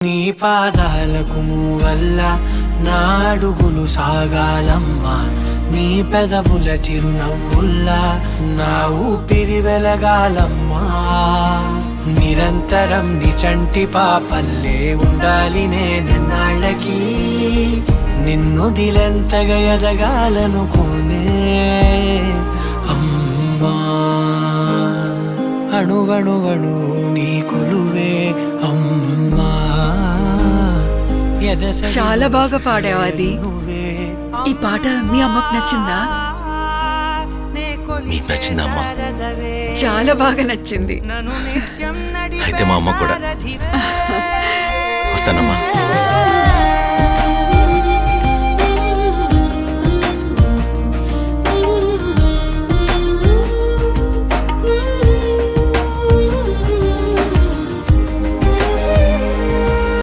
నీ పాదాలకు వల్ల నా అడుగులు సాగాలమ్మా, నీ పెదవుల చిరునవ్వుల్లా నా ఊపిరి వెలగాలమ్మా. నిరంతరం నీ చంటి పాపల్లే ఉండాలి నేనెన్నాళ్ళకి, నిన్ను దిలెంతగా ఎదగాలనుకోనే అమ్మా. అణువణువణు నీ కొలువే అమ్మా. చాలా బాగా పాడావు. అది ఈ పాట మీ అమ్మకు నచ్చిందా? మీకు నచ్చిందా అమ్మా? చాలా బాగా నచ్చింది. అయితే మా అమ్మ కూడా. వస్తానమ్మా.